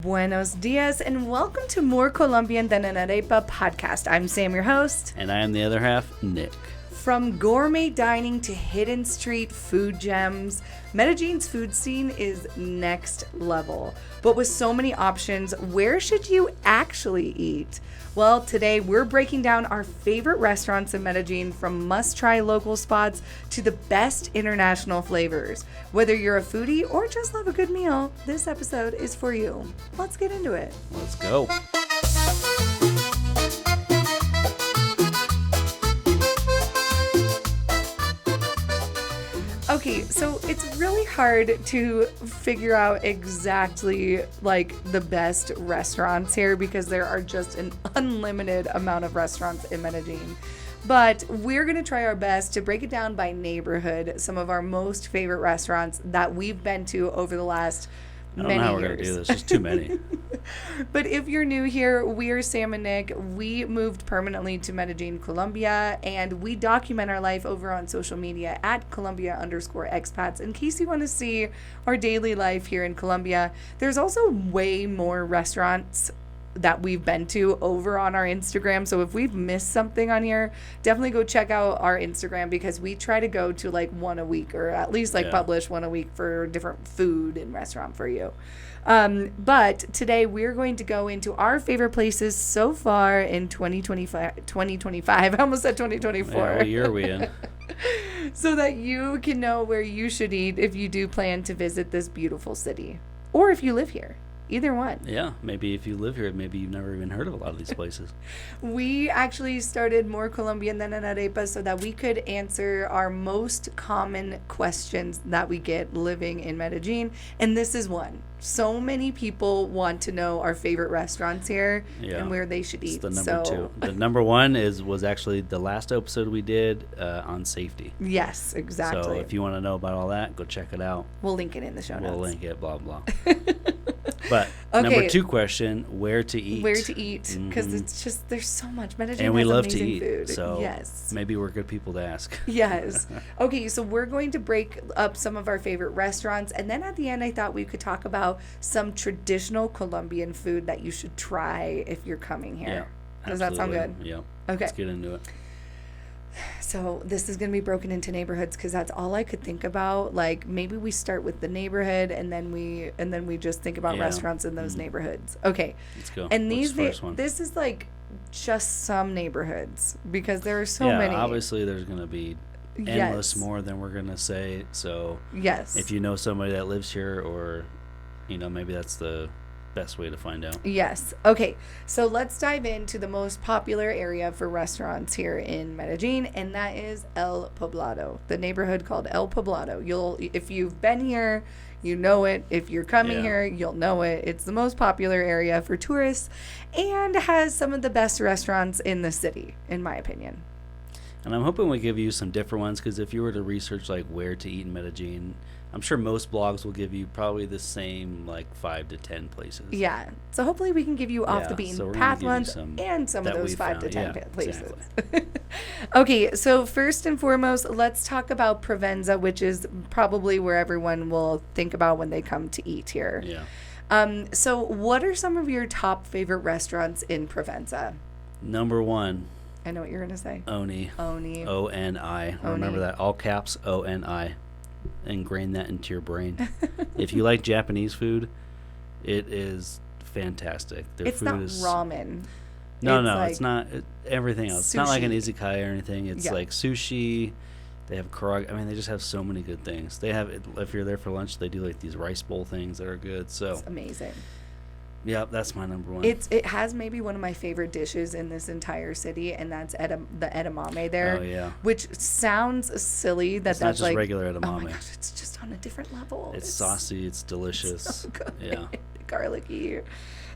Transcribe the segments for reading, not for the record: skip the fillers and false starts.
Buenos dias and welcome to More Colombian Than an Arepa podcast. I'm Sam, your host. And I am the other half, Nick. From gourmet dining to hidden street food gems, Medellin's food scene is next level. But with so many options, where should you actually eat? Well, today we're breaking down our favorite restaurants in Medellin, from must-try local spots to the best international flavors. Whether you're a foodie or just love a good meal, this episode is for you. Let's get into it. Let's go. Okay, so it's really hard to figure out exactly like the best restaurants here because there are just an unlimited amount of restaurants in Medellin. But we're going to try our best to break it down by neighborhood, some of our most favorite restaurants that we've been to over the last I don't many know how we're years. going to do this. There's too many. But if you're new here, we are Sam and Nick. We moved permanently to Medellín, Colombia, and we document our life over on social media at Colombia_expats in case you want to see our daily life here in Colombia. There's also way more restaurants that we've been to over on our Instagram. So if we've missed something on here, definitely go check out our Instagram because we try to go to like one a week or at least publish one a week for different food and restaurant for you. But today we're going to go into our favorite places so far in 2025. I almost said 2024. Yeah, what year are we in? So that you can know where you should eat if you do plan to visit this beautiful city or if you live here. Either one. Yeah, maybe if you live here, maybe you've never even heard of a lot of these places. We actually started More Colombian Than an Arepa so that we could answer our most common questions that we get living in Medellin. And this is one. So many people want to know our favorite restaurants here and where they should eat. It's the number two. The number one was actually the last episode we did on safety. Yes, exactly. So if you want to know about all that, go check it out. We'll link it in the show notes. We'll link it, blah, blah. But number two question, where to eat? Where to eat, because it's just, there's so much. Medellin and we has love to amazing eat, food. so yes. Maybe we're good people to ask. Yes. Okay, so we're going to break up some of our favorite restaurants, and then at the end I thought we could talk about some traditional Colombian food that you should try if you're coming here. Yeah, Does that sound good? Yeah. Okay. Let's get into it. So this is going to be broken into neighborhoods because that's all I could think about. Like maybe we start with the neighborhood and then we just think about restaurants in those neighborhoods. Okay. Let's go. And What's the first one? This is like just some neighborhoods because there are so many. Yeah, obviously there's going to be endless more than we're going to say. So yes. If you know somebody that lives here or, maybe that's the best way to find out. Yes. Okay. So let's dive into the most popular area for restaurants here in Medellin, and that is El Poblado, the neighborhood called El Poblado. If you've been here, you know it. If you're coming here, you'll know it. It's the most popular area for tourists and has some of the best restaurants in the city, in my opinion. And I'm hoping we give you some different ones because if you were to research like where to eat in Medellin, I'm sure most blogs will give you probably the same like 5 to 10 places. Yeah. So hopefully we can give you off the beaten path ones and some of those 5 to 10 places. Exactly. Okay. So first and foremost, let's talk about Provenza, which is probably where everyone will think about when they come to eat here. Yeah. So what are some of your top favorite restaurants in Provenza? Number one. I know what you're going to say. Oni. Oni. O-N-I. Remember that. All caps, O-N-I. Ingrain that into your brain. If you like Japanese food, it is fantastic. Their it's food not is ramen. It's not everything else. Sushi. It's not like an izakaya or anything. It's like sushi. They have karage. I mean, they just have so many good things. They have, if you're there for lunch, they do like these rice bowl things that are good. So it's amazing. Yeah, that's my number one. It has maybe one of my favorite dishes in this entire city, and that's the edamame there. Oh, yeah. Which sounds silly that's not just like regular edamame. Oh my gosh, it's just on a different level. It's saucy. It's delicious. It's so good. Yeah. Garlicky.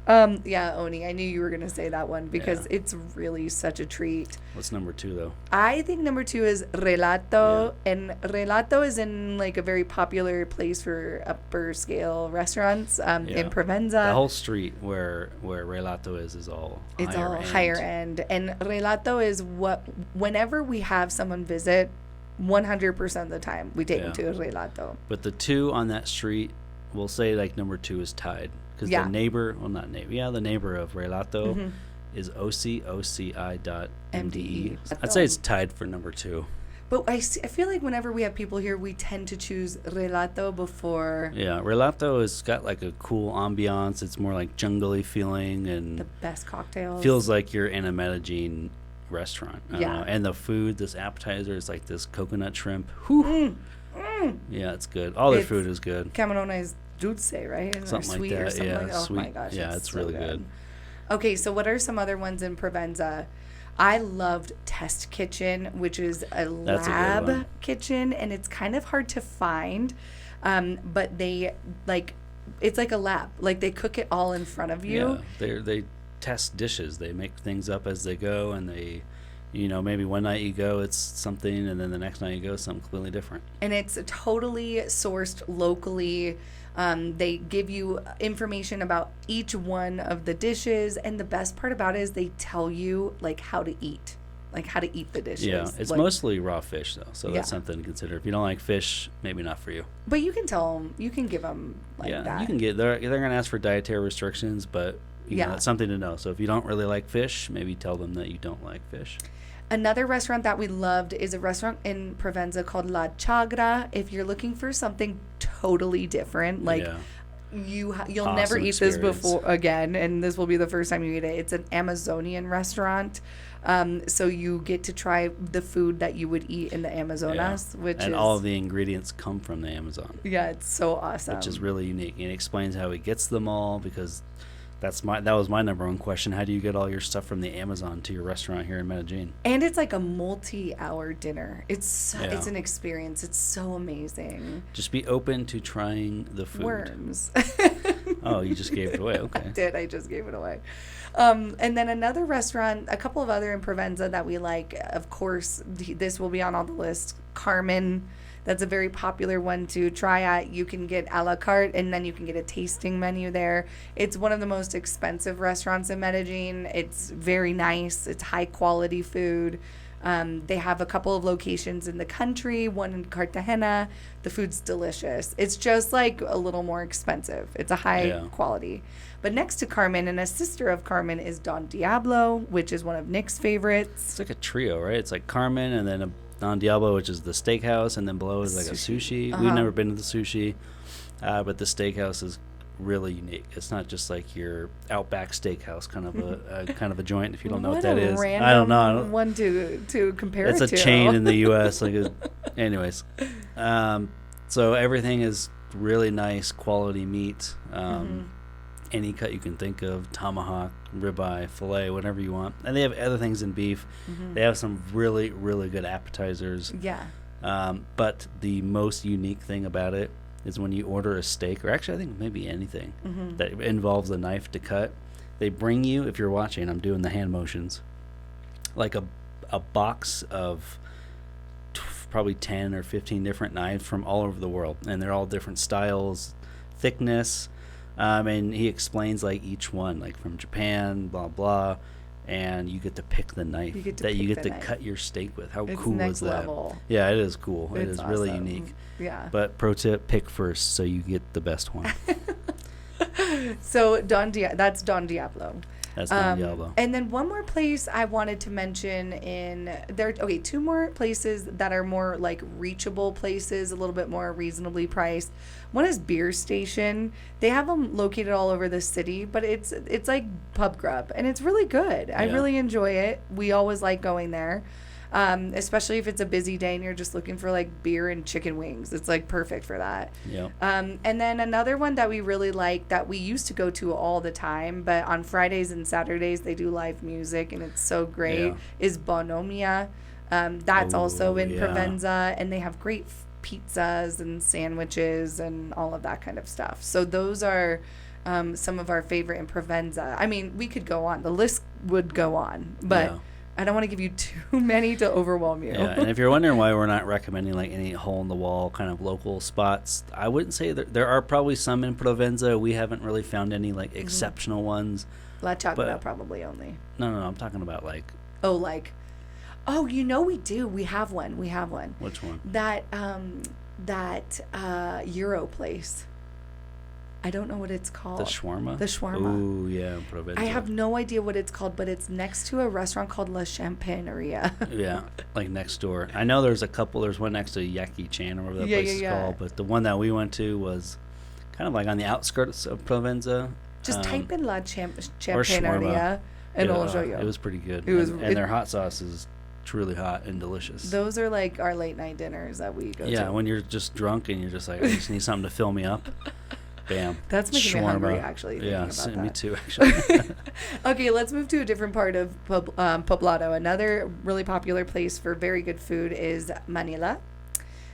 Yeah, Oni. I knew you were going to say that one because it's really such a treat. What's number two, though? I think number two is Relato. Yeah. And Relato is in like a very popular place for upper scale restaurants in Provenza. The whole street where Relato is all higher end. And Relato is whenever we have someone visit, 100% of the time we take them to Relato. But the two on that street, we'll say like number two is tied. because the neighbor, well, not neighbor, the neighbor of Relato is oci.mde. I'd say it's tied for number 2. But I feel like whenever we have people here, we tend to choose Relato before. Yeah, Relato has got like a cool ambiance. It's more like jungly feeling and the best cocktails. Feels like you're in a Medellín restaurant. I don't know. And the food, this appetizer is like this coconut shrimp. Yeah, it's good. All their food is good. Camarona is dulce, right? Something like that. Something yeah, like that. Oh sweet. my gosh. Yeah, it's so really good. Okay, so what are some other ones in Provenza? I loved Test Kitchen, which is a lab kitchen, and it's kind of hard to find. But they it's like a lab. Like they cook it all in front of you. Yeah, they test dishes. They make things up as they go, and they, maybe one night you go, it's something, and then the next night you go, something completely different. And it's totally sourced locally. They give you information about each one of the dishes, and the best part about it is they tell you how to eat the dishes. Yeah, it's mostly raw fish though, so that's something to consider. If you don't like fish, maybe not for you. But you can tell them, you can give them that. You can get. They're gonna ask for dietary restrictions, but you know, it's something to know. So if you don't really like fish, maybe tell them that you don't like fish. Another restaurant that we loved is a restaurant in Provenza called La Chagra. If you're looking for something totally different, you'll awesome never eat this before again, and this will be the first time you eat it. It's an Amazonian restaurant, so you get to try the food that you would eat in the Amazonas, and all of the ingredients come from the Amazon. Yeah, it's so awesome. Which is really unique. And it explains how he gets them all, because that was my number one question. How do you get all your stuff from the Amazon to your restaurant here in Medellín? And it's like a multi-hour dinner. It's an experience. It's so amazing. Just be open to trying the food. Worms. Oh, you just gave it away. Okay. I did. I just gave it away. And then another restaurant, a couple of other in Provenza that we like, of course, this will be on all the lists. Carmen. That's a very popular one to try at. You can get a la carte, and then you can get a tasting menu there. It's one of the most expensive restaurants in Medellín. It's very nice. It's high-quality food. They have a couple of locations in the country, one in Cartagena. The food's delicious. It's just a little more expensive. It's a high quality. But next to Carmen, and a sister of Carmen, is Don Diablo, which is one of Nick's favorites. It's like a trio, right? It's like Carmen, and then a Don Diablo, which is the steakhouse, and then below is like a sushi. We've never been to the sushi, but the steakhouse is really unique. It's not just like your Outback Steakhouse kind of a joint. If you don't know what that is, I don't know. One to compare it to. It's a chain in the U.S. Anyways, so everything is really nice quality meat. Any cut you can think of, tomahawk, ribeye, filet, whatever you want. And they have other things in beef. They have some really, really good appetizers. Yeah. But the most unique thing about it is when you order a steak, or actually I think maybe anything that involves a knife to cut, they bring you, if you're watching, I'm doing the hand motions, like a box of probably 10 or 15 different knives from all over the world. And they're all different styles, thickness. And he explains each one, from Japan, blah blah, and you get to pick the knife you get to cut your steak with. How cool is that? Level. Yeah, it is cool. It is awesome. Really unique. Yeah. But pro tip: pick first so you get the best one. So that's Don Diablo. That's Don Diablo. And then one more place I wanted to mention two more places that are more reachable places, a little bit more reasonably priced. One is Beer Station. They have them located all over the city, but it's like pub grub, and it's really good. Yeah. I really enjoy it. We always like going there. Especially if it's a busy day and you're just looking for beer and chicken wings. It's perfect for that. Yeah. And then another one that we really like that we used to go to all the time, but on Fridays and Saturdays they do live music and it's so great, is Bonomia. That's also in Provenza, and they have great pizzas and sandwiches and all of that kind of stuff. So those are some of our favorite in Provenza. I mean, we could go on. The list would go on, but I don't want to give you too many to overwhelm you. Yeah, and if you're wondering why we're not recommending any hole-in-the-wall kind of local spots, I wouldn't say that there are probably some in Provenza. We haven't really found any exceptional ones. La Chagra probably only. No, I'm talking about we do. We have one. Which one? That Euro place. I don't know what it's called. The shawarma? The shawarma. Ooh, yeah. I have no idea what it's called, but it's next to a restaurant called La Champagneria. Yeah, like next door. I know there's a couple. There's one next to Yaki Chan or whatever that place is called. But the one that we went to was kind of like on the outskirts of Provenza. Just type in La Champagneria and it'll show you. It was pretty good. And their hot sauce is truly hot and delicious. Those are like our late night dinners that we go to. Yeah, when you're just drunk and you're just like, I just need something to fill me up. Bam. That's making me hungry, actually. Yeah, me too, actually. Okay, let's move to a different part of Poblado. Another really popular place for very good food is Manila.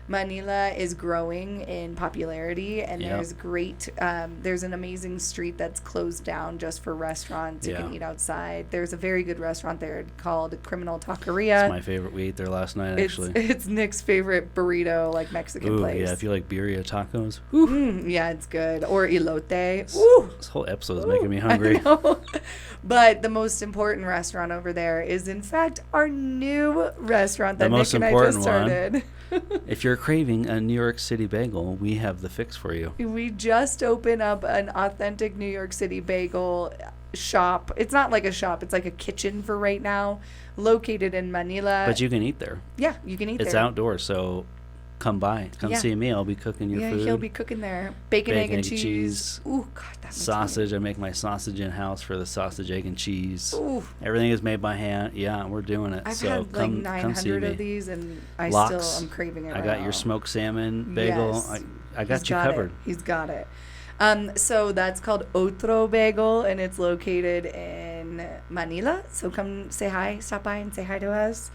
Manila is growing in popularity, and there's an amazing street that's closed down just for restaurants. You can eat outside. There's a very good restaurant there called Criminal Taqueria. It's my favorite. We ate there last night, actually. It's Nick's favorite burrito, like Mexican place. Yeah, if you like birria tacos. Yeah, it's good. Or elote. This whole episode is making me hungry. I know. But the most important restaurant over there is, in fact, our new restaurant that Nick and I just started. If you're craving a New York City bagel, we have the fix for you. We just opened up an authentic New York City bagel shop. It's not like a shop. It's like a kitchen for right now, located in Manila. But you can eat there. Yeah, you can eat there. It's outdoors, so come by. Come see me. I'll be cooking your food. Yeah, he'll be cooking there. Bacon, egg, and cheese. Ooh, God, that makes sausage. I make my sausage in-house for the sausage, egg, and cheese. Ooh. Everything is made by hand. Yeah, we're doing it. I've had like 900 of these, and I still am craving it. I got your smoked salmon bagel. Yes. I got you covered. He's got it. So that's called Otro Bagel, and it's located in Manila. So come say hi, stop by and say hi to us.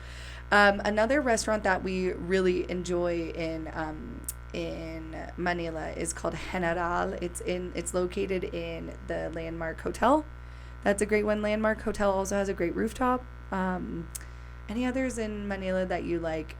Another restaurant that we really enjoy in Manila is called General. It's located in the Landmark Hotel. That's a great one. Landmark Hotel also has a great rooftop. Any others in Manila that you like?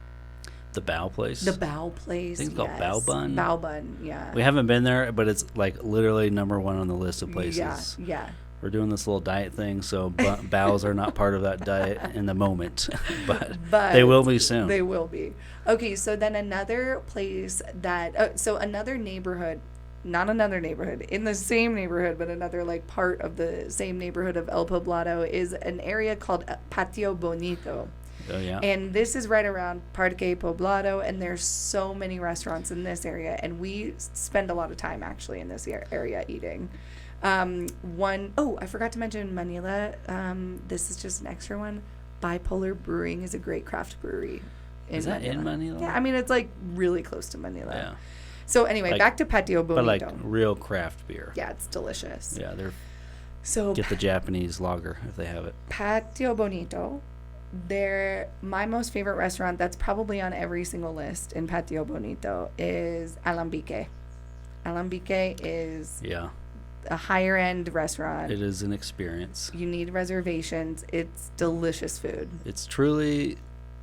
The Bao Place. The Bao Place. I think it's called Bao Bun. Bao Bun, yeah. We haven't been there, but it's like literally number one on the list of places. Yeah. We're doing this little diet thing, so bows are not part of that diet in the moment, but they will be soon. They will be. Okay, so then another place another neighborhood, not another neighborhood, in the same neighborhood, but another like part of the same neighborhood of El Poblado is an area called Patio Bonito. Oh, yeah. And this is right around Parque Poblado, and there's so many restaurants in this area, and we spend a lot of time actually in this area eating. I forgot to mention Manila. This is just an extra one. Bipolar Brewing is a great craft brewery. Is that in Manila? Yeah, I mean, it's like really close to Manila. Yeah. So anyway, back to Patio Bonito. But like real craft beer. Yeah, it's delicious. Yeah, So get the Japanese lager if they have it. Patio Bonito. My most favorite restaurant that's probably on every single list in Patio Bonito is Alambique. Alambique is a higher end restaurant. It is an experience. You need reservations. It's delicious food. It's truly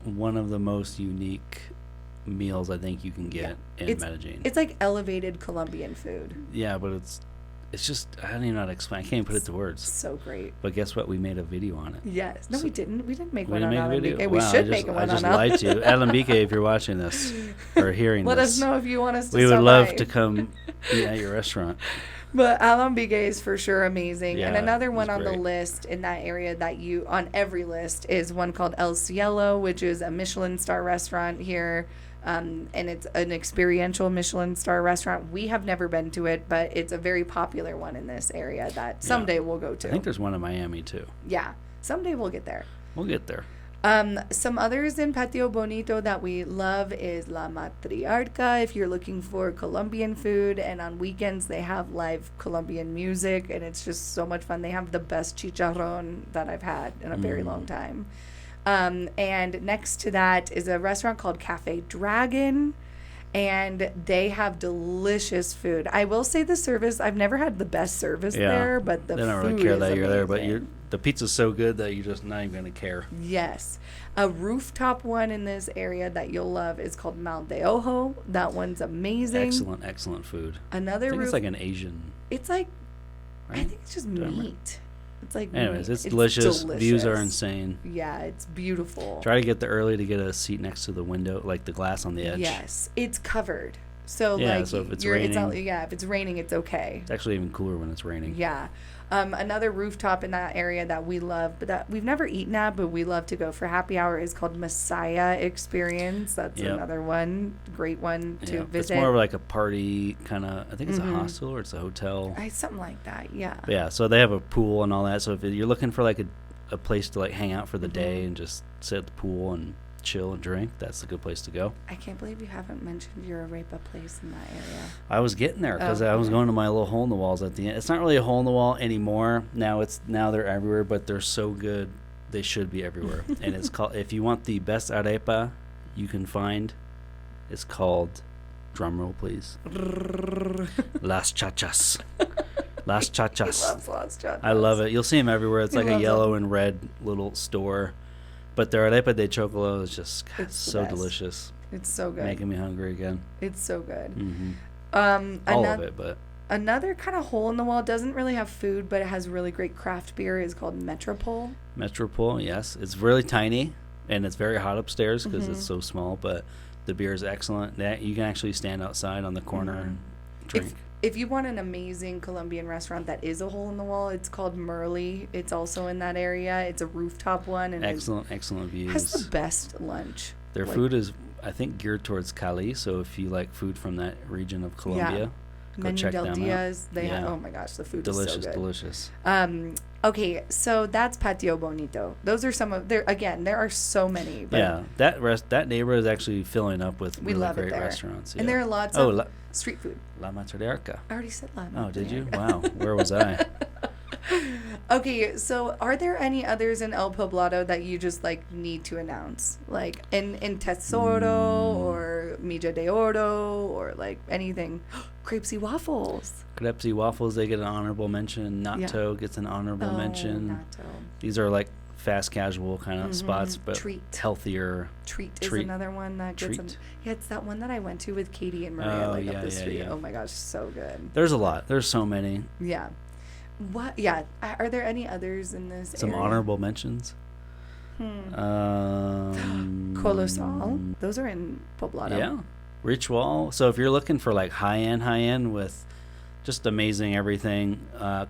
one of the most unique meals I think you can get in Medellín. It's like elevated Colombian food. Yeah, but it's just, I don't even know how to explain. I can't even put it to words. So great. But guess what? We made a video on it. Yes. No, we didn't. We didn't make one on Alambique. We should make one on Alambique. I just lied to you. Alambique, if you're watching this or hearing Let this. us know if you want us to We would love to come eat at your restaurant. But Alambique is for sure amazing. Yeah, and another one on great. the list in that area on every list is one called El Cielo, which is a Michelin star restaurant here. And it's an experiential Michelin star restaurant. We have never been to it, but it's a very popular one in this area that someday we'll go to. I think there's one in Miami too. Yeah, someday we'll get there. We'll get there. Some others in Patio Bonito that we love is La Matriarca if you're looking for Colombian food, and on weekends they have live Colombian music, and it's just so much fun. They have the best chicharrón that I've had in a very long time. And next to that is a restaurant called Cafe Dragon, and they have delicious food. I will say the service, I've never had the best service there, but the food is they don't really care that you're there, but amazing. The pizza's so good that you're just not even going to care. Yes. A rooftop one in this area that you'll love is called Mal de Ojo. That one's amazing. Excellent food. It's like an Asian. It's like, right? I think it's just meat. It's like anyways, meat. it's delicious. Views are insane. Yeah, it's beautiful. Try to get there early to get a seat next to the window, like the glass on the edge. Yes, it's covered. So yeah, like, so if it's if raining, it's raining, it's okay. it's actually even cooler when it's raining. Yeah. Another rooftop in that area that we love, but that we've never eaten at, but we love to go for happy hour, is called Messiah Experience. That's another one, great one to visit. It's more of like a party kind of, I think it's a hostel or it's a hotel. Something like that, yeah. But yeah, so they have a pool and all that. So if you're looking for like a place to like hang out for the day and just sit at the pool and chill and drink, that's a good place to go. I can't believe you haven't mentioned your Arepa place in that area. I was getting there because I was going to my little hole in the walls at the end. It's not really a hole in the wall anymore. Now they're everywhere, but they're so good they should be everywhere. And it's called, if you want the best arepa you can find, it's called, drum roll please, Las Chachas. Las Chachas. Las Chachas. I love it. You'll see them everywhere. It's like a yellow and red little store. But their arepa de chocolate is just so delicious. It's so good. Making me hungry again. It's so good. Mm-hmm. All of it, but. Another kind of hole in the wall, doesn't really have food, but it has really great craft beer, is called Metropole. Metropole, yes. It's really tiny, and it's very hot upstairs because it's so small, but the beer is excellent. You can actually stand outside on the corner and drink. If you want an amazing Colombian restaurant that is a hole in the wall, it's called Merli. It's also in that area. It's a rooftop one. And excellent views. Has the best lunch. Their food is, I think, geared towards Cali. So if you like food from that region of Colombia, go check them out. They have, oh my gosh, the food is so good. Delicious. Okay, so that's Patio Bonito. Those are some of there are so many. But yeah, that neighborhood is actually filling up with really great restaurants. Yeah. And there are lots of street food. La Matriarca. I already said La Matriarca. Oh, did you? Wow. Where was I? Okay, so are there any others in El Poblado that you just like need to announce? Like in Tesoro or Milla de Oro or like anything? Crepes y Waffles. Crepes y Waffles, they get an honorable mention. Natto gets an honorable mention. Natto. These are like fast casual kind of spots, but healthier. Treat is another one that gets them. Yeah, it's that one that I went to with Katie and Maria up the street. Yeah. Oh my gosh, so good. There's a lot. There's so many. Yeah. What? Yeah. Are there any others in this Some area? honorable mentions? Colosal. Those are in Poblado. Yeah. Ritual. So if you're looking for like high end with just amazing everything,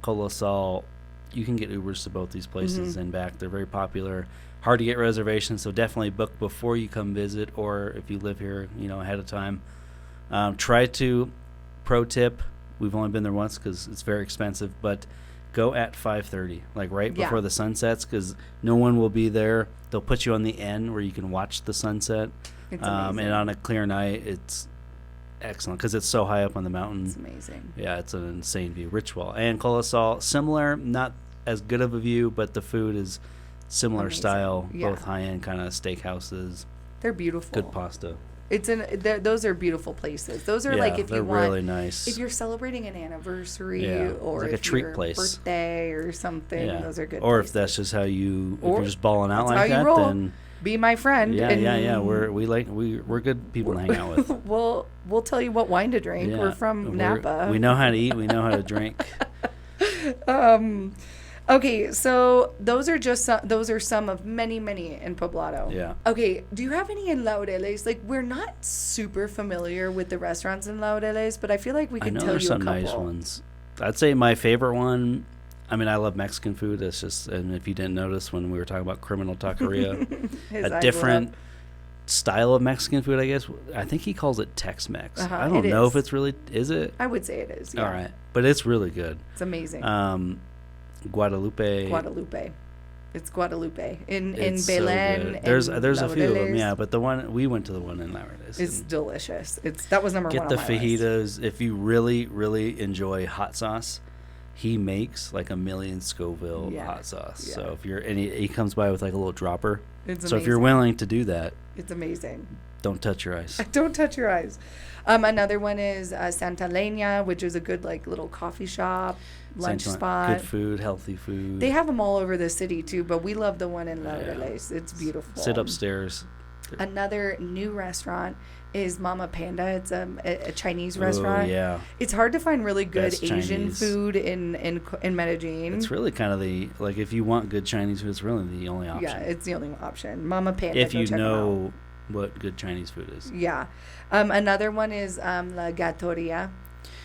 Colosal, you can get Ubers to both these places and back. They're very popular. Hard to get reservations, so definitely book before you come visit, or if you live here, ahead of time. Pro tip, we've only been there once because it's very expensive, but go at 5:30, like right before the sun sets, because no one will be there. They'll put you on the end where you can watch the sunset. It's amazing. And on a clear night, it's excellent because it's so high up on the mountain. It's amazing. Yeah, it's an insane view. Ritual and Colosal, similar, not as good of a view, but the food is similar style, both high-end kind of steakhouses. They're beautiful. Good pasta. Those are beautiful places. Those are like if you want, really nice. If you're celebrating an anniversary or like if a treat your place, birthday or something. Yeah. Those are good. Or places. if that's just how if you're just balling out like that, then be my friend. Yeah. We're good people to hang out with. We'll tell you what wine to drink. Yeah. We're from Napa. We know how to eat. We know how to drink. Okay, so those are some of many in Poblado. Yeah. Okay, do you have any in Laureles? Like, we're not super familiar with the restaurants in Laureles, but I feel like we can tell you a couple. I know there's some nice ones. I'd say my favorite one, I mean, I love Mexican food. It's just, and if you didn't notice when we were talking about Criminal Taqueria, a different style of Mexican food, I guess. I think he calls it Tex-Mex. I don't know if it's really, is it? I would say it is, yeah. All right. But it's really good. It's amazing. Guadalupe. It's Guadalupe in Belen. So there's a few of them, yeah. But we went to the one in Laureles. It's delicious. That was number one on my list. Get the fajitas. If you really, really enjoy hot sauce, he makes like 1,000,000 Scoville hot sauce. Yeah. So if he comes by with like a little dropper. It's amazing. So if you're willing to do that, it's amazing. Don't touch your eyes. Don't touch your eyes. Another one is Santa Elena, which is a good like little coffee shop, lunch spot. Good food, healthy food. They have them all over the city too, but we love the one in Laureles. Yeah. It's beautiful. Sit upstairs. Another new restaurant is Mama Panda. It's a Chinese restaurant. Yeah. It's hard to find really good Asian food in Medellín. It's really kind of if you want good Chinese food, it's really the only option. Yeah, it's the only option. Mama Panda. If you know what good Chinese food is. Yeah. Another one is La Gattoria.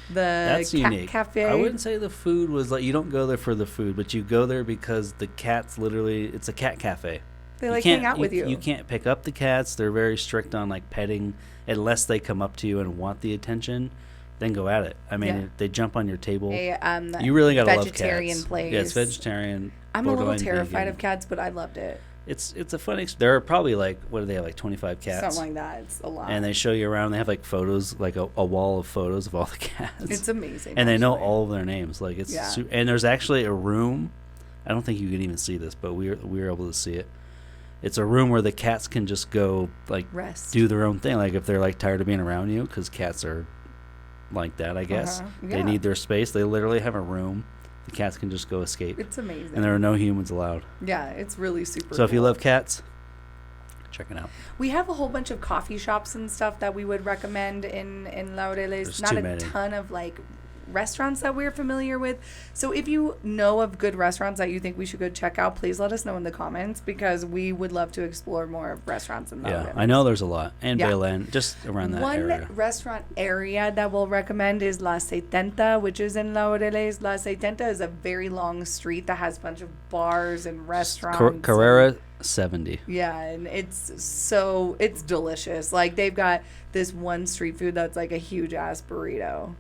That's unique. Cafe. I wouldn't say the food was like, you don't go there for the food, but you go there because the cats literally, it's a cat cafe. They like hang out with you. You can't pick up the cats. They're very strict on like petting unless they come up to you and want the attention. Then go at it. I mean, they jump on your table. You really gotta love cats. Vegetarian place. Yeah, it's vegetarian. I'm a little terrified of cats, but I loved it. It's a fun there are probably like, what do they have, like 25 cats? Something like that. It's a lot. And they show you around. They have like photos, like a wall of photos of all the cats. It's amazing. And they know all of their names. Like it's and there's actually a room. I don't think you can even see this, but we were able to see it. It's a room where the cats can just go like rest, do their own thing. Like if they're like tired of being around you, because cats are like that, I guess. They need their space. They literally have a room. The cats can just go escape. It's amazing. And there are no humans allowed. Yeah, it's really super So if you love cats, check it out. We have a whole bunch of coffee shops and stuff that we would recommend in Laureles. Not a ton of like restaurants that we're familiar with. So if you know of good restaurants that you think we should go check out, please let us know in the comments, because we would love to explore more restaurants in Laureles. Yeah, I know there's a lot. And Belen, just around that area. One restaurant area that we'll recommend is La Setenta, which is in Laureles. La Setenta is a very long street that has a bunch of bars and restaurants. Carrera 70. Yeah, and it's delicious. Like, they've got this one street food that's like a huge ass burrito.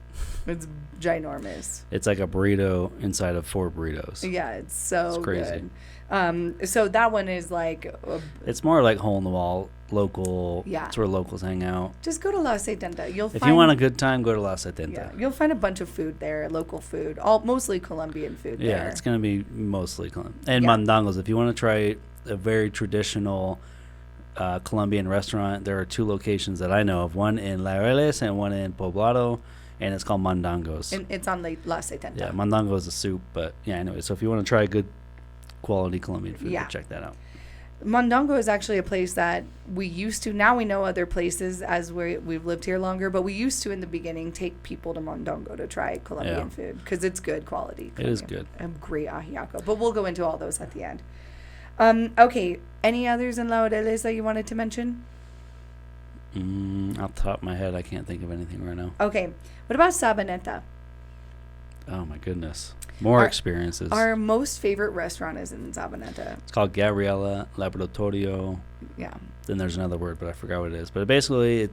It's ginormous. It's like a burrito inside of 4 burritos. Yeah, it's crazy. Good. So that one is like it's more like hole in the wall, local. Yeah, it's where locals hang out. Just go to La Setenta. If you want a good time, go to La Setenta. Yeah, you'll find a bunch of food there, local food, mostly Colombian food. Yeah, there. It's gonna be mostly Colombian. And mandangos. If you want to try a very traditional Colombian restaurant, there are 2 locations that I know of. One in Laureles and one in Poblado. And it's called Mandangos. And it's on La Setenta. Yeah, Mandango is a soup, but anyway. So if you want to try good quality Colombian food, check that out. Mondongo is actually a place that we used to. Now we know other places as we've lived here longer, but we used to in the beginning take people to Mondongo to try Colombian food because it's good quality. It is good. A great ajiaco, but we'll go into all those at the end. Okay, any others in Laureles that you wanted to mention? Off the top of my head, I can't think of anything right now. Okay. What about Sabaneta? Oh, my goodness. More experiences. Our most favorite restaurant is in Sabaneta. It's called Gabriela Laboratorio. Yeah. Then there's another word, but I forgot what it is. But basically,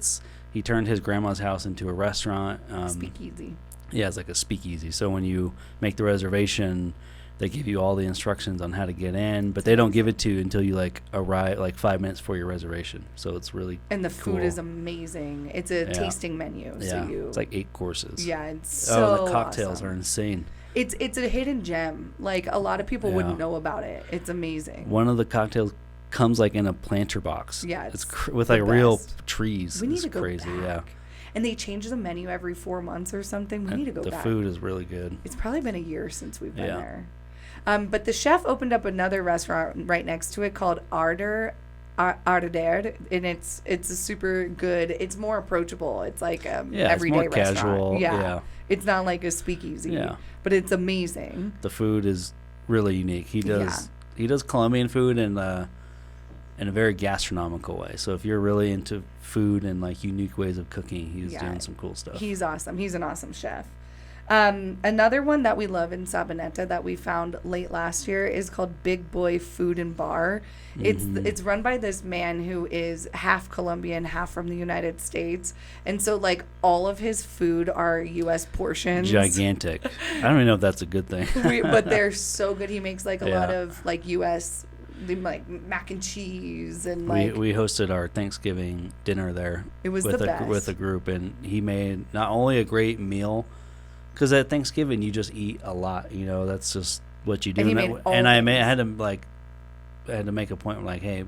he turned his grandma's house into a restaurant. Speakeasy. Yeah, it's like a speakeasy. So when you make the reservation, they give you all the instructions on how to get in, but they don't give it to you until you arrive 5 minutes before your reservation. So it's really and the food is amazing. It's a tasting menu. Yeah, so it's like 8 courses. Yeah, it's so the cocktails awesome. are insane. It's a hidden gem. Like, a lot of people wouldn't know about it. It's amazing. One of the cocktails comes like in a planter box. Yeah, it's with like real trees. We need to go crazy. back. Yeah. And they change the menu every 4 months or something. We need to go back. The food is really good. It's probably been a year since we've been there. But the chef opened up another restaurant right next to it called Arder, and it's a super good. It's more approachable. It's like everyday it's more restaurant. Casual. Yeah, it's not like a speakeasy. Yeah, but it's amazing. The food is really unique. He does Colombian food in a very gastronomical way. So if you're really into food and like unique ways of cooking, he's doing some cool stuff. He's awesome. He's an awesome chef. Another one that we love in Sabaneta that we found late last year is called Big Boy Food and Bar. It's run by this man who is half Colombian, half from the United States, and so like all of his food are U.S. portions. Gigantic. I don't even know if that's a good thing. But they're so good. He makes like a lot of like U.S. like mac and cheese and like we hosted our Thanksgiving dinner there. It was the best. With a group, and he made not only a great meal. Because at Thanksgiving you just eat a lot, that's just what you do. And I had to make a point like, hey,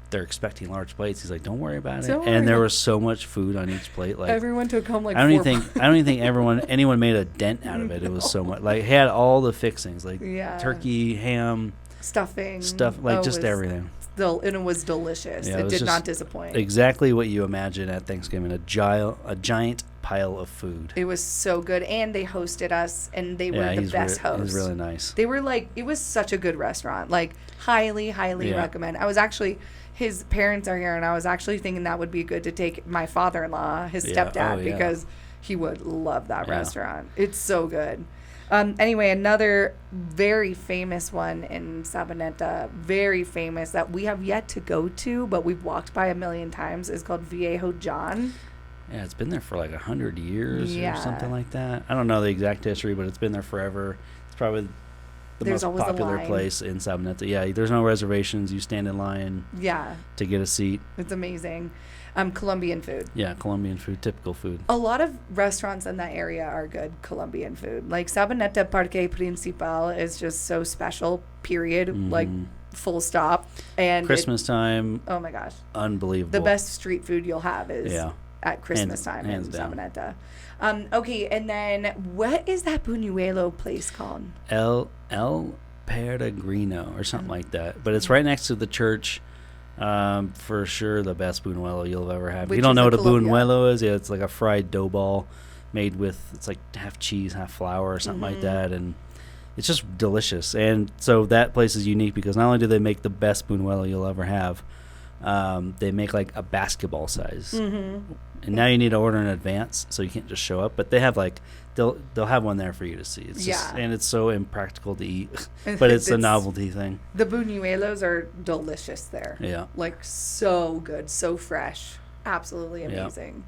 they're expecting large plates. He's like, don't worry about it. And there was so much food on each plate. Like everyone took home like I don't even think anyone made a dent out of it. It was so much. Like he had all the fixings, like turkey, ham, stuffing, just everything. it was delicious. Yeah, it did not disappoint. Exactly what you imagine at Thanksgiving, a giant pile of food. It was so good, and they hosted us, and they were the best hosts. He's really nice. They were like, it was such a good restaurant. Like, highly recommend. I was actually, his parents are here, and I was actually thinking that would be good to take my father-in-law, his stepdad, because he would love that restaurant. It's so good. Anyway, another very famous one in Sabaneta, very famous, that we have yet to go to, but we've walked by a million times, is called Viejo John. Yeah, it's been there for like 100 years or something like that. I don't know the exact history, but it's been there forever. It's probably most popular place in Sabaneta. Yeah, there's no reservations. You stand in line to get a seat. It's amazing. Colombian food. Yeah, Colombian food, typical food. A lot of restaurants in that area are good Colombian food. Like Sabaneta Parque Principal is just so special, period. Mm-hmm. Like, full stop. And Christmas time. Oh my gosh. Unbelievable. The best street food you'll have is at Christmas time in Sabaneta. Okay, and then what is that buñuelo place called? El Peregrino or something like that. But it's right next to the church. For sure the best buñuelo you'll ever have. If you don't know what a buñuelo is, it's like a fried dough ball made with, it's like half cheese, half flour or something like that, and it's just delicious. And so that place is unique because not only do they make the best buñuelo you'll ever have, they make like a basketball size. And now you need to order in advance, so you can't just show up. But they have like they'll have one there for you to see. It's just, and it's so impractical to eat, but it's a novelty thing. The buñuelos are delicious there. Yeah, like so good, so fresh, absolutely amazing.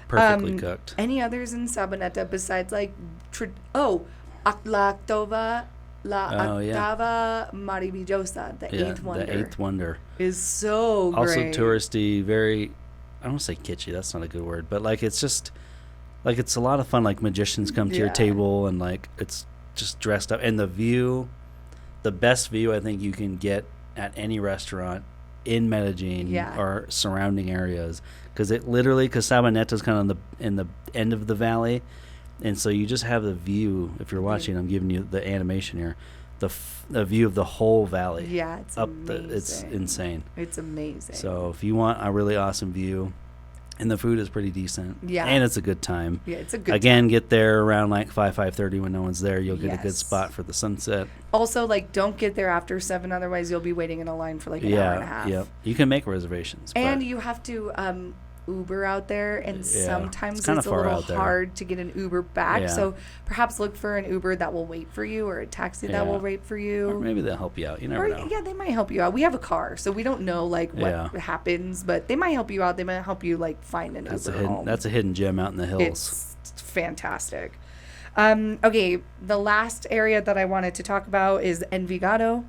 Perfectly cooked. Any others in Sabaneta besides like Octava Maravillosa, the eighth wonder. The eighth wonder is so great. Also touristy, very. I don't want to say kitschy. That's not a good word, but like it's just like it's a lot of fun. Like magicians come to your table and like it's just dressed up, and the view, the best view I think you can get at any restaurant in Medellín or surrounding areas, because Sabaneta's kind of in the end of the valley, and so you just have the view. If you're watching, I'm giving you the animation here. The view of the whole valley. Yeah, it's amazing. It's insane. It's amazing. So if you want a really awesome view, and the food is pretty decent. Yeah. And it's a good time. Yeah, it's a good time. Get there around like 5:30 when no one's there. You'll get a good spot for the sunset. Also, like, don't get there after 7, otherwise you'll be waiting in a line for like an hour and a half. Yeah, you can make reservations. And you have to Uber out there, and sometimes it's a little hard to get an Uber back. So perhaps look for an Uber that will wait for you, or a taxi that will wait for you. Or maybe they'll help you out. You never know. Yeah, they might help you out. We have a car, so we don't know like what happens, but they might help you out. They might help you like find an Uber home. That's a hidden gem out in the hills. It's fantastic. Okay, the last area that I wanted to talk about is Envigado.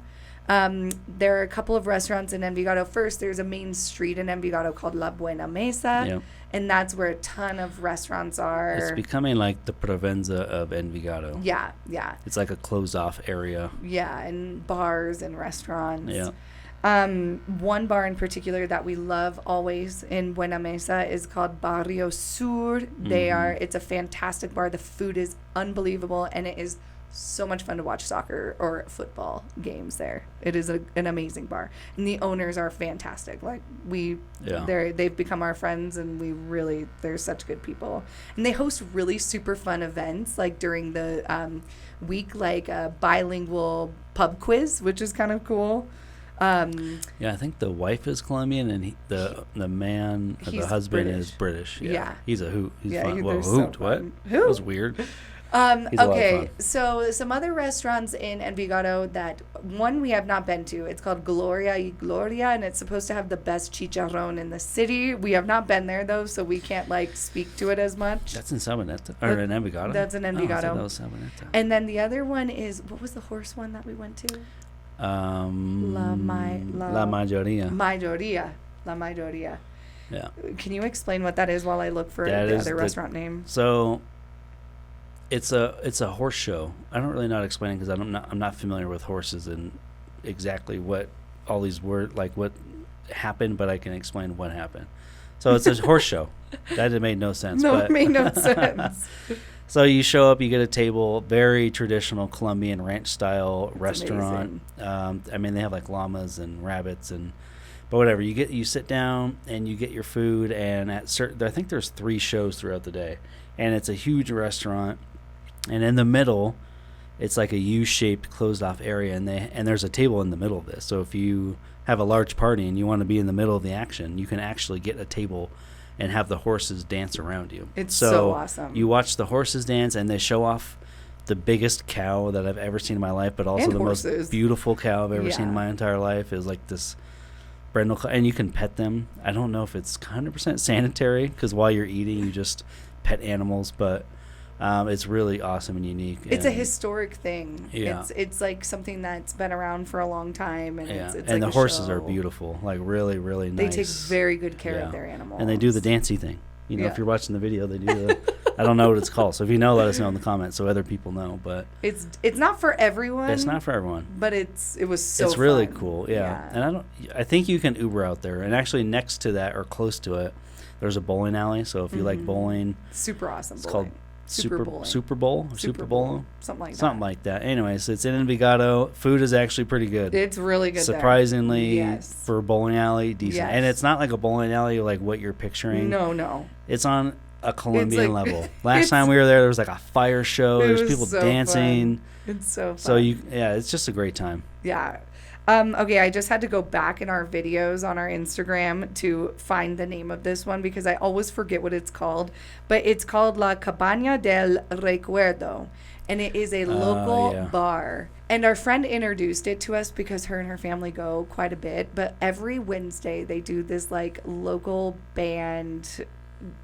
There are a couple of restaurants in Envigado. First, there's a main street in Envigado called La Buena Mesa, and that's where a ton of restaurants are. It's becoming like the Provenza of Envigado. Yeah. It's like a closed-off area. Yeah, and bars and restaurants. Yeah. One bar in particular that we love always in Buena Mesa is called Barrio Sur. It's a fantastic bar. The food is unbelievable, and it is so much fun to watch soccer or football games there. It is an amazing bar, and the owners are fantastic. Like they've become our friends, and they're such good people. And they host really super fun events, like during the week, like a bilingual pub quiz, which is kind of cool. I think the wife is Colombian, and the man, the husband, is British. Yeah, he's a hoot. He's fun. Whoa, hoot? So what? Hoot? That was weird. Okay, so some other restaurants in Envigado that we have not been to. It's called Gloria y Gloria, and it's supposed to have the best chicharrón in the city. We have not been there though, so we can't like speak to it as much. That's in Sabaneta or in Envigado. That's in Envigado. That was Sabaneta. And then the other one is, what was the horse one that we went to? La Mayoría. La Mayoría. Yeah. Can you explain what that is while I look for the other restaurant name? So. It's a horse show. I don't really know how to explain it because I'm not familiar with horses and exactly what all these words, like what happened, but I can explain what happened. So it's a horse show. That made no sense. It made no sense. So you show up, you get a table, very traditional Colombian ranch style restaurant. They have like llamas and rabbits, and But whatever, you sit down and you get your food, and I think there's 3 shows throughout the day, and it's a huge restaurant, and in the middle, it's like a U-shaped closed-off area, and there's a table in the middle of this. So if you have a large party and you want to be in the middle of the action, you can actually get a table and have the horses dance around you. It's so awesome. You watch the horses dance, and they show off the biggest cow that I've ever seen in my life, but also most beautiful cow I've ever seen in my entire life. Is like this brindle, and you can pet them. I don't know if it's 100% sanitary, because while you're eating, you just pet animals, but it's really awesome and unique. It's a historic thing. Yeah. It's like something that's been around for a long time, and it's and like the horses are beautiful, like really, really nice. They take very good care of their animals. And they do the dancey thing. You know, if you're watching the video, they do the, I don't know what it's called. So if you know, let us know in the comments so other people know. But it's not for everyone. It's not for everyone. But it was so It's fun. really cool. Yeah. And I think you can Uber out there. And actually next to that or close to it, there's a bowling alley. So if you like bowling. Super awesome it's bowling. Called Super Bowl? Super Bowl? Something like that. Anyways, it's in Envigado. Food is actually pretty good. It's really good surprisingly, for a bowling alley, decent. Yes. And it's not like a bowling alley like what you're picturing. No. It's on a Colombian level. Last time we were there was like a fire show. There's people dancing. Fun. It's so fun. So it's just a great time. Yeah. Okay, I just had to go back in our videos on our Instagram to find the name of this one because I always forget what it's called. But it's called La Cabaña del Recuerdo, and it is a local bar. And our friend introduced it to us because her and her family go quite a bit. But every Wednesday they do this like local band.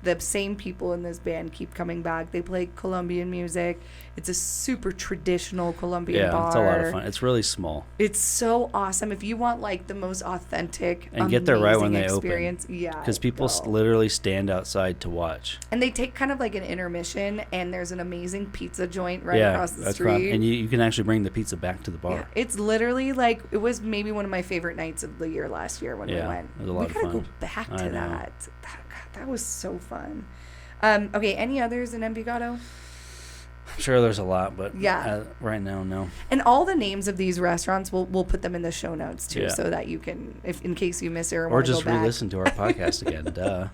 The same people in this band keep coming back. They play Colombian music. It's a super traditional Colombian bar. Yeah, it's a lot of fun. It's really small. It's so awesome. If you want like the most authentic, and get there right when they open. Yeah, because people literally stand outside to watch. And they take kind of like an intermission, and there's an amazing pizza joint right across the street. And you can actually bring the pizza back to the bar. Yeah, it's literally like it was maybe one of my favorite nights of the year last year when we went. It was a lot of fun. We gotta go back to that. That was so fun. Okay, any others in Envigado? I'm sure there's a lot, but right now, no. And all the names of these restaurants, we'll put them in the show notes too, so that you can, if in case you miss it or want to go back. Or just re-listen to our podcast again. Duh.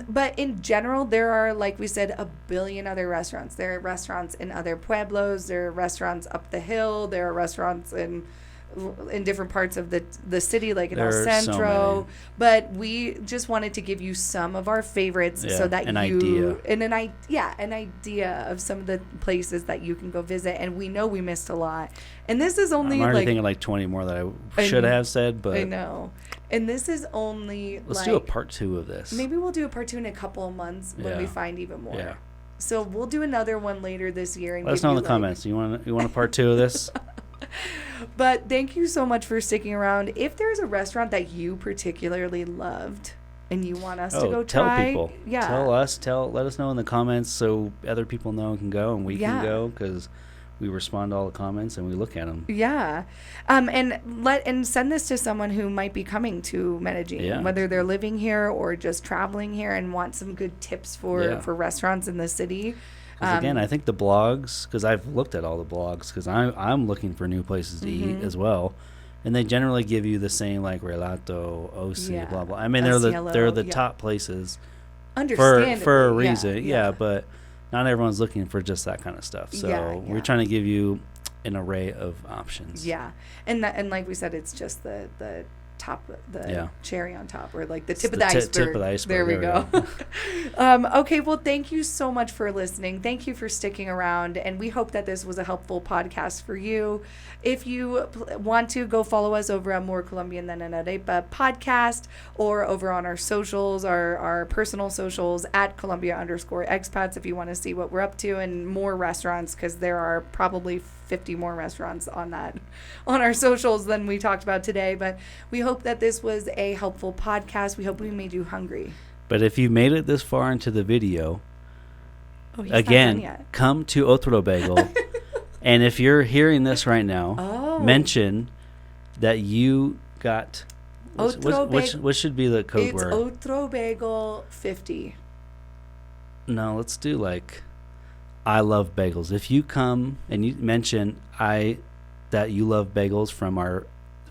But in general, there are, like we said, a billion other restaurants. There are restaurants in other pueblos. There are restaurants up the hill. There are restaurants in different parts of the city, like in El Centro. But we just wanted to give you some of our favorites so that an idea of some of the places that you can go visit. And we know we missed a lot. And this is only I'm already thinking like 20 more that I should have said, but I know. And this is only let's do a part 2 of this. Maybe we'll do a part 2 in a couple of months when we find even more. Yeah. So we'll do another one later this year. And let us know in the comments. You want a part 2 of this? But thank you so much for sticking around. If there's a restaurant that you particularly loved and you want us to go try, tell people. Let us know in the comments so other people know and can go and we can go, because we respond to all the comments and we look at them. Yeah. And send this to someone who might be coming to Medellín, whether they're living here or just traveling here and want some good tips for restaurants in the city. Again, I think the blogs, because I've looked at all the blogs, because I'm looking for new places to eat as well, and they generally give you the same like Relato, OC, blah blah. I mean, they're the top places for a reason, but not everyone's looking for just that kind of stuff. So we're trying to give you an array of options. Yeah, and like we said, it's just the top, cherry on top, or like the tip of the iceberg. Tip of the iceberg. There we go. Okay, well, thank you so much for listening. Thank you for sticking around, and we hope that this was a helpful podcast for you. If you want to, go follow us over at More Colombian Than an Arepa podcast, or over on our socials, our personal socials at Colombia_expats, if you want to see what we're up to, and more restaurants, because there are probably 50 more restaurants on our socials than we talked about today. But we hope that this was a helpful podcast. We hope we made you hungry. But if you made it this far into the video, again, come to Otro Bagel. And if you're hearing this right now, mention that you got what should be the code word? It's Otro Bagel 50. No, let's do like I love bagels. If you come and you mention that you love bagels from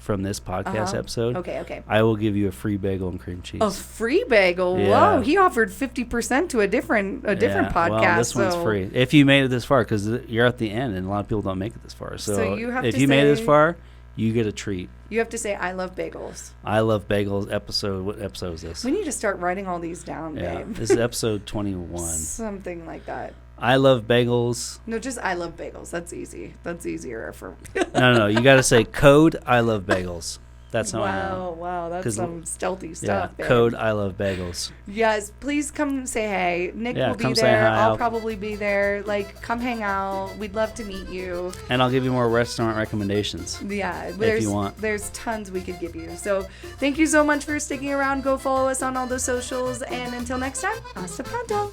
from this podcast episode, okay, I will give you a free bagel and cream cheese. A free bagel? Yeah. Whoa! He offered 50% to a different podcast. Well, this one's free if you made it this far, because you're at the end, and a lot of people don't make it this far. So you have if to you made it this say- far, you get a treat. You have to say, I love bagels. I love bagels episode. What episode is this? We need to start writing all these down, Yeah, babe. this is episode 21. Something like that. I love bagels. No, just I love bagels. That's easy. That's easier for. No. You got to say code I love bagels. That's how I know. Wow, that's some stealthy stuff. Yeah, babe. code I love bagels. Yes, please come say hey. Nick will be come say there. hi. I'll probably be there. Like, come hang out. We'd love to meet you. And I'll give you more restaurant recommendations. Yeah, if you want. There's tons we could give you. So thank you so much for sticking around. Go follow us on all the socials. And until next time, hasta pronto.